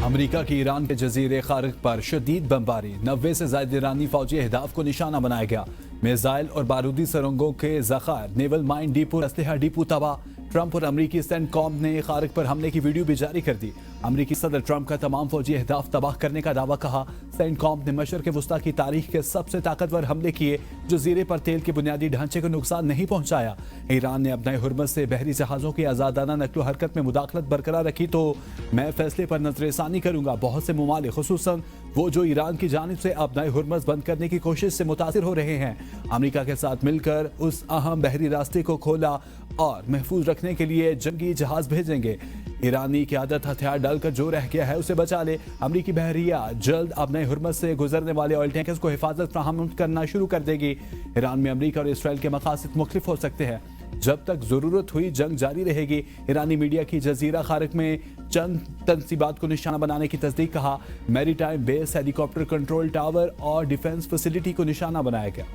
امریکہ کی ایران کے جزیرے خارق پر شدید بمباری، 90 سے زائد ایرانی فوجی اہداف کو نشانہ بنایا گیا۔ میزائل اور بارودی سرنگوں کے ذخائر، نیول مائن ڈیپو، اسلحہ ڈیپو تباہ۔ ٹرمپ اور امریکی سینٹ کام نے خارق پر حملے کی ویڈیو بھی جاری کر دی۔ امریکی صدر ٹرمپ کا تمام فوجی اہداف تباہ کرنے کا دعویٰ کہا۔ سینٹ کام نے مشرق وسطیٰ کی تاریخ کے سب سے طاقتور حملے کیے، جزیرے پر تیل کے بنیادی ڈھانچے کو نقصان نہیں پہنچایا۔ ایران نے اپنے ہرمز سے بحری جہازوں کی آزادانہ نقل و حرکت میں مداخلت برقرار رکھی تو میں فیصلے پر نظر ثانی کروں گا۔ بہت سے ممالک، خصوصاً وہ جو ایران کی جانب سے اپنے ہرمز بند کرنے کی کوشش سے متاثر ہو رہے ہیں، امریکہ کے ساتھ مل کر اس اہم بحری راستے کو کھولا اور محفوظ رکھنے کے لیے جنگی جہاز بھیجیں گے۔ ایرانی قیادت ہتھیار ڈال کر جو رہ گیا ہے اسے بچا لے۔ امریکی بحریہ جلد اپنے ہرمز سے گزرنے والے آئل ٹینکرز کو حفاظت فراہم کرنا شروع کر دے گی۔ ایران میں امریکہ اور اسرائیل کے مقاصد مختلف ہو سکتے ہیں، جب تک ضرورت ہوئی جنگ جاری رہے گی۔ ایرانی میڈیا کی جزیرہ خارق میں چند تنصیبات کو نشانہ بنانے کی تصدیق، کہا میری ٹائم بیس، ہیلی کاپٹر کنٹرول ٹاور اور ڈیفنس فیسلٹی کو نشانہ بنایا گیا۔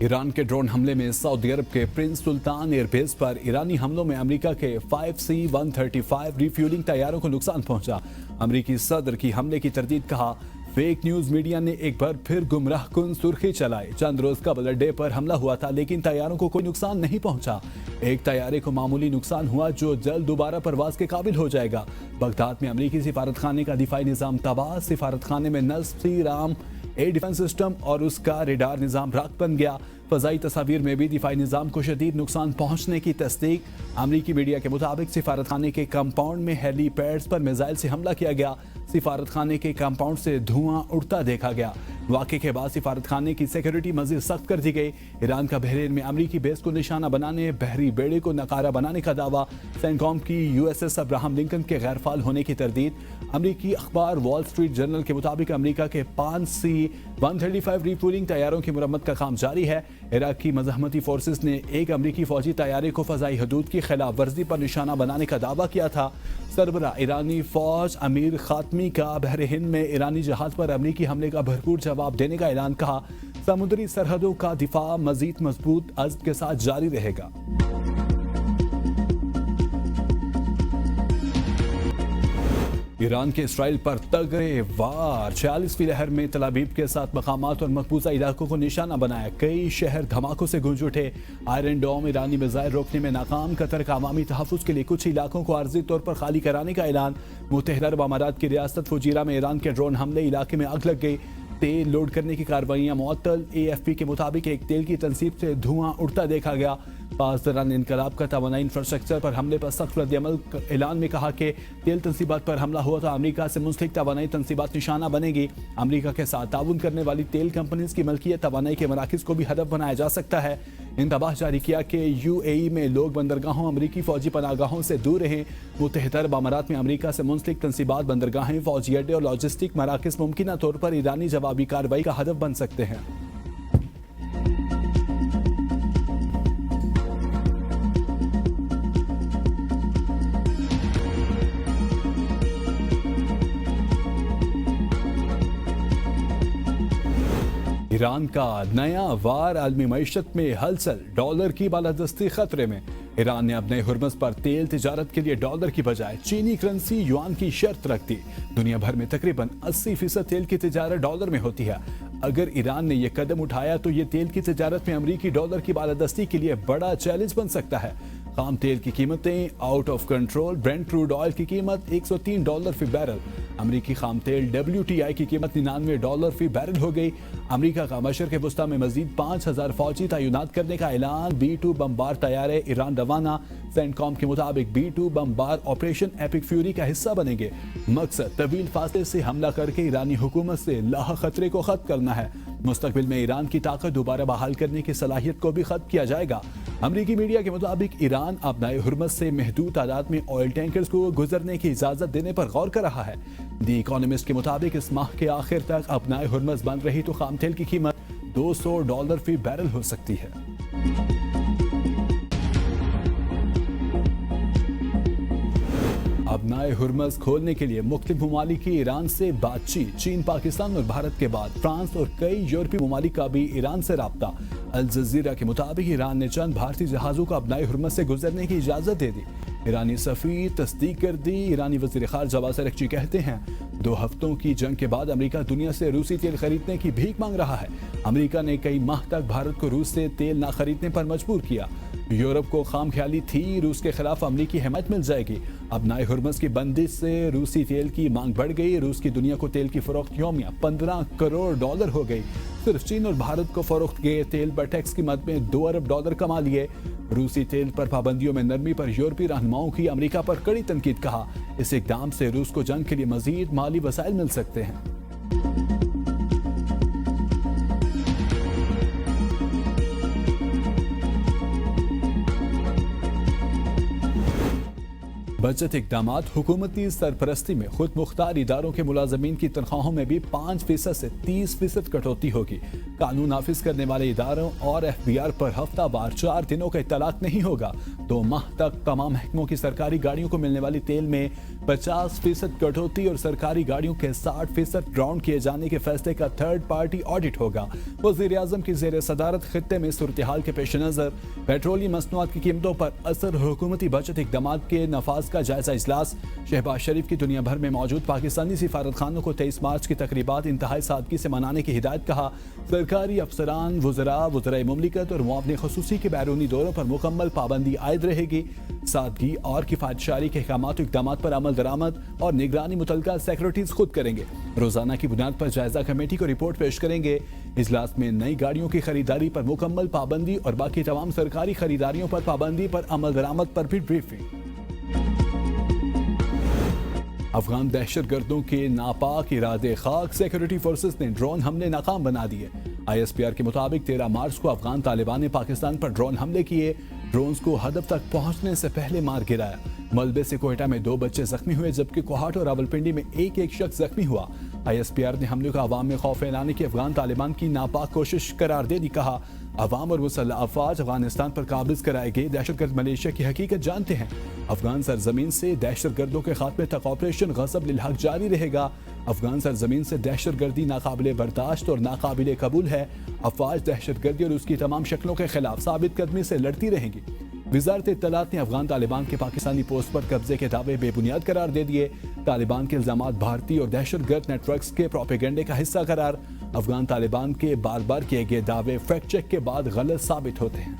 ایران کے ڈرون حملے میں سعودی عرب کے پرنس سلطان ایئر بیس پر ایرانی حملوں میں امریکہ کے 5C-135 ری فیولنگ طیاروں کو نقصان پہنچا۔ امریکی صدر کی حملے کی تردید، کہا فیک نیوز میڈیا نے ایک بار پھر گمراہ کن سرخی چلائی۔ چند روز قبل اڈے پر حملہ ہوا تھا لیکن طیاروں کو کوئی نقصان نہیں پہنچا۔ ایک طیارے کو معمولی نقصان ہوا جو جلد دوبارہ پرواز کے قابل ہو جائے گا۔ بغداد میں امریکی سفارت خانے کا دفاعی نظام تباہ، سفارت خانے میں نصب رام اے ڈیفنس سسٹم اور اس کا ریڈار نظام راکھ بن گیا۔ فضائی تصاویر میں بھی دفاعی نظام کو شدید نقصان پہنچنے کی تصدیق۔ امریکی میڈیا کے مطابق سفارت خانے کے کمپاؤنڈ میں ہیلی پیڈز پر میزائل سے حملہ کیا گیا۔ سفارت خانے کے کمپاؤنڈ سے دھواں اڑتا دیکھا گیا۔ واقعے کے بعد سفارت خانے کی سیکیورٹی مزید سخت کر دی گئی۔ ایران کا بحرین میں امریکی بیس کو نشانہ بنانے، بحری بیڑے کو نقارہ بنانے کا دعویٰ۔ سینٹ کام کی USS ابراہم لنکن کے غیر فعال ہونے کی تردید۔ امریکی اخبار وال اسٹریٹ جرنل کے مطابق امریکہ کے 5C-135 ری فیولنگ طیاروں کی مرمت کا کام جاری ہے۔ عراق کی مزاحمتی فورسز نے ایک امریکی فوجی طیارے کو فضائی حدود کی خلاف ورزی پر نشانہ بنانے کا دعویٰ کیا تھا۔ سربراہ ایرانی فوج امیر خاتمی کا بحر ہند میں ایرانی جہاز پر امریکی حملے کا بھرپور جواب دینے کا اعلان، کہا سمندری سرحدوں کا دفاع مزید مضبوط عزم کے ساتھ جاری رہے گا۔ ایران کے اسرائیل پر تگڑے وار، 46ویں لہر میں تل ابیب کے ساتھ مقامات اور مقبوضہ علاقوں کو نشانہ بنایا۔ کئی شہر دھماکوں سے گونج اٹھے۔ آئرن ڈوم ایرانی میزائل روکنے میں ناکام۔ قطر کا عوامی تحفظ کے لیے کچھ علاقوں کو عارضی طور پر خالی کرانے کا اعلان۔ متحدہ عرب امارات کی ریاست فجیرہ میں ایران کے ڈرون حملے، علاقے میں آگ لگ گئی۔ تیل لوڈ کرنے کی کارروائیاں معطل۔ AFP کے مطابق ایک تیل کی تنصیب سے دھواں اڑتا دیکھا گیا۔ پاسداران انقلاب کا توانائی انفراسٹرکچر پر حملے پر سخت رد عمل۔ اعلان میں کہا کہ تیل تنصیبات پر حملہ ہوا تو امریکہ سے منسلک توانائی تنصیبات نشانہ بنے گی۔ امریکہ کے ساتھ تعاون کرنے والی تیل کمپنیز کی ملکیت توانائی کے مراکز کو بھی ہدف بنایا جا سکتا ہے۔ انتباہ جاری کیا کہ UAE میں لوگ بندرگاہوں، امریکی فوجی پناہ گاہوں سے دور رہیں۔ متحدہ عرب امارات میں امریکہ سے منسلک تنصیبات، بندرگاہیں، فوجی اڈے اور لاجسٹک مراکز ممکنہ طور پر ایرانی جوابی کارروائی کا ہدف بن سکتے ہیں۔ ایران کا نیا وار عالمی معیشت میں ہلچل، ڈالر کی بالادستی خطرے میں۔ ایران نے اپنے ہرمز پر تیل تجارت کے لیے ڈالر کی بجائے چینی کرنسی یوان کی شرط رکھ دی۔ دنیا بھر میں تقریباً 80% تیل کی تجارت ڈالر میں ہوتی ہے۔ اگر ایران نے یہ قدم اٹھایا تو یہ تیل کی تجارت میں امریکی ڈالر کی بالادستی کے لیے بڑا چیلنج بن سکتا ہے۔ خام تیل کی قیمتیں out of control. برینٹ crude oil کی قیمت $103 فی بیرل۔ امریکی خام تیل WTI کی قیمت $99 فی بیرل ہو گئی۔ امریکہ کا مشرق وسطیٰ میں مزید 5000 فوجی تعینات کرنے کا اعلان۔ B-2 بمبار طیارے ایران روانہ۔ سینٹ کام کے مطابق B-2 بمبار آپریشن ایپک فیوری کا حصہ بنیں گے۔ مقصد طویل فاصلے سے حملہ کر کے ایرانی حکومت سے لاحق خطرے کو ختم کرنا ہے۔ مستقبل میں ایران کی طاقت دوبارہ بحال کرنے کی صلاحیت کو بھی ختم کیا جائے گا۔ امریکی میڈیا کے مطابق ایران اپنے ہرمز سے محدود تعداد میں آئل ٹینکرز کو گزرنے کی اجازت دینے پر غور کر رہا ہے۔ دی اکانومسٹ کے مطابق اس ماہ کے آخر تک اپنا ہرمز بند رہی تو خام تیل کی قیمت $200 فی بیرل ہو سکتی ہے۔ اب نئے ہرمز کھولنے کے لیے مختلف ممالک کی ایران سے بات چیت۔ چین، پاکستان اور بھارت کے بعد فرانس اور کئی یورپی ممالک کا بھی ایران سے رابطہ۔ الجزیرہ کے مطابق ایران نے چند بھارتی جہازوں کو ابنائے حرمت سے گزرنے کی اجازت دے دی۔ ایرانی سفیر تصدیق کر دی۔ ایرانی وزیر خارجہ عباس اراغچی کہتے ہیں 2 ہفتوں کی جنگ کے بعد امریکہ دنیا سے روسی تیل خریدنے کی بھیک مانگ رہا ہے۔ امریکہ نے کئی ماہ تک بھارت کو روس سے تیل نہ خریدنے پر مجبور کیا۔ یورپ کو خام خیالی تھی روس کے خلاف امریکی حمایت مل جائے گی۔ ابنائے حرمت کی بندش سے روسی تیل کی مانگ بڑھ گئی۔ روس کی دنیا کو تیل کی فروخت یومیہ $15 کروڑ ہو گئی۔ صرف چین اور بھارت کو فروخت گئے تیل پر ٹیکس کی مد میں $2 ارب کما لیے۔ روسی تیل پر پابندیوں میں نرمی پر یورپی رہنماؤں کی امریکہ پر کڑی تنقید۔ کہا اس اقدام سے روس کو جنگ کے لیے مزید مالی وسائل مل سکتے ہیں۔ بجٹ اقدامات حکومتی سرپرستی میں خود مختار اداروں کے ملازمین کی تنخواہوں میں بھی 5% سے 30% کٹوتی ہوگی۔ قانون نافذ کرنے والے اداروں اور FBR پر ہفتہ وار 4 دنوں کا اطلاق نہیں ہوگا۔ 2 ماہ تک تمام محکموں کی سرکاری گاڑیوں کو ملنے والی تیل میں 50% کٹوتی اور سرکاری گاڑیوں کے 60% گراؤنڈ کیے جانے کے فیصلے کا تھرڈ پارٹی آڈٹ ہوگا۔ وزیر اعظم کی زیر صدارت خطے میں صورتحال کے پیش نظر پیٹرولیم مصنوعات کی قیمتوں پر اثر حکومتی بجٹ اقدامات کے نفاذ کا جائزہ اجلاس۔ شہباز شریف کی دنیا بھر میں موجود پاکستانی سفارت خانوں کو 23 مارچ کی تقریبات انتہائی سادگی سے منانے کی ہدایت۔ کہا سرکاری افسران، وزرائے مملکت اور معاون خصوصی کے بیرونی دوروں پر مکمل پابندی عائد رہے گی۔ سادگی اور کفایت شعاری کے احکامات و اقدامات پر عمل درآمد اور نگرانی متعلقہ سیکرٹریز خود کریں گے۔ روزانہ کی بنیاد پر جائزہ کمیٹی کو رپورٹ پیش کریں گے۔ اجلاس میں نئی گاڑیوں کی خریداری پر مکمل پابندی اور باقی تمام سرکاری خریداریوں پر پابندی پر عمل درآمد پر بھی بریفنگ۔ افغان دہشت گردوں کے ناپاک ارادے خاک، سیکورٹی فورسز نے ڈرون حملے ناکام بنا دیے۔ ISPR کے مطابق 13 مارچ کو افغان طالبان نے پاکستان پر ڈرون حملے کیے۔ ڈرونز کو ہدف تک پہنچنے سے پہلے مار گرایا۔ ملبے سے کوئٹہ میں 2 بچے زخمی ہوئے جبکہ کوہاٹ اور راولپنڈی میں ایک شخص زخمی ہوا۔ ISPR نے حملے کو عوام میں خوف پھیلانے کی افغان طالبان کی ناپاک کوشش قرار دے دی۔ کہا عوام اور مسلح افواج افغانستان پر قابض کرائے گئے دہشت گرد ملیشیا کی حقیقت جانتے ہیں۔ افغان سرزمین سے دہشت گردوں کے خاتمے تک آپریشن غضب للحق جاری رہے گا۔ افغان سرزمین سے دہشت گردی ناقابل برداشت اور ناقابل قبول ہے۔ افواج دہشت گردی اور اس کی تمام شکلوں کے خلاف ثابت قدمی سے لڑتی رہیں گی۔ وزارت اطلاعات نے افغان طالبان کے پاکستانی پوسٹ پر قبضے کے دعوے بے بنیاد قرار دے دیے۔ طالبان کے الزامات بھارتی اور دہشت گرد نیٹ ورکس کے پروپیگنڈے کا حصہ قرار۔ افغان طالبان کے بار بار کیے گئے دعوے فیکٹ چیک کے بعد غلط ثابت ہوتے ہیں۔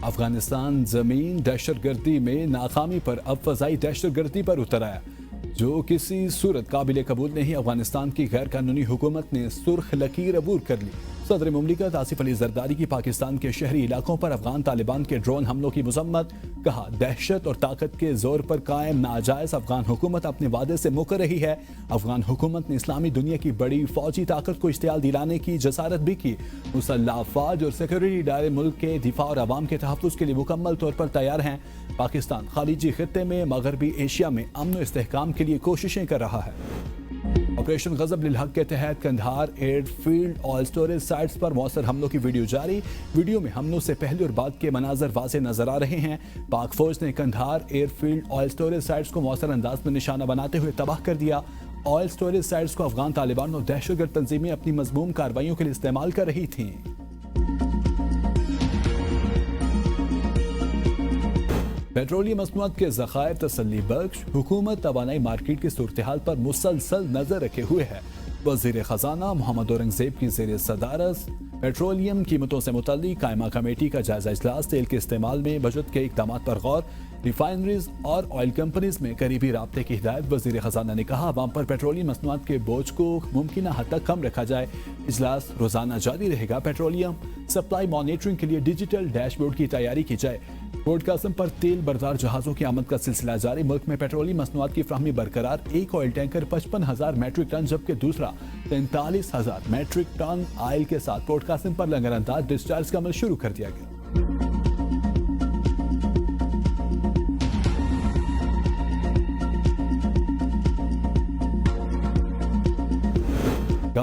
افغانستان زمین دہشت گردی میں ناکامی پر اب فضائی دہشت گردی پر اتر آیا، جو کسی صورت قابل قبول نہیں۔ افغانستان کی غیر قانونی حکومت نے سرخ لکیر عبور کر لی۔ صدر مملکت آصف علی زرداری کی پاکستان کے شہری علاقوں پر افغان طالبان کے ڈرون حملوں کی مذمت۔ کہا دہشت اور طاقت کے زور پر قائم ناجائز افغان حکومت اپنے وعدے سے مکر رہی ہے۔ افغان حکومت نے اسلامی دنیا کی بڑی فوجی طاقت کو اشتعال دلانے کی جسارت بھی کی۔ مسلح افواج اور سیکورٹی ادارے ملک کے دفاع اور عوام کے تحفظ کے لیے مکمل طور پر تیار ہیں۔ پاکستان خلیجی خطے میں مغربی ایشیا میں امن و استحکام کے لیے کوششیں کر رہا ہے۔ آپریشن غضب للحق کے تحت Kandahar year field oil storage sites پر مؤثر حملوں کی ویڈیو جاری۔ ویڈیو میں حملوں سے پہلے اور بعد کے مناظر واضح نظر آ رہے ہیں۔ پاک فوج نے Kandahar year field oil storage sites کو مؤثر انداز میں نشانہ بناتے ہوئے تباہ کر دیا۔ آئل سٹوریج سائٹس کو افغان طالبان اور دہشت گرد تنظیمیں اپنی مذموم کارروائیوں کے لیے استعمال کر رہی تھیں۔ پیٹرولیم مصنوعات کے ذخائر تسلی بخش، حکومت توانائی مارکیٹ کی صورتحال پر مسلسل نظر رکھے ہوئے ہے۔ وزیر خزانہ محمد اورنگزیب کی زیر صدارت پیٹرولیم قیمتوں سے متعلق قائمہ کمیٹی کا جائزہ اجلاس۔ تیل کے استعمال میں بجٹ کے اقدامات پر غور، ریفائنریز اور آئل کمپنیز میں قریبی رابطے کی ہدایت۔ وزیر خزانہ نے کہا عوام پر پیٹرولیم مصنوعات کے بوجھ کو ممکنہ حد تک کم رکھا جائے۔ اجلاس روزانہ جاری رہے گا۔ پیٹرولیم سپلائی مانیٹرنگ کے لیے ڈیجیٹل ڈیش بورڈ کی تیاری کی جائے۔ پورٹ قاسم پر تیل بردار جہازوں کی آمد کا سلسلہ جاری۔ ملک میں پیٹرولیم مصنوعات کی فراہمی برقرار۔ ایک آئل ٹینکر 55,000 میٹرک ٹن جبکہ دوسرا 43,000 میٹرک ٹن آئل کے ساتھ پورٹ قاسم پر لنگر انداز ڈسچارج کا عمل شروع کر دیا گیا۔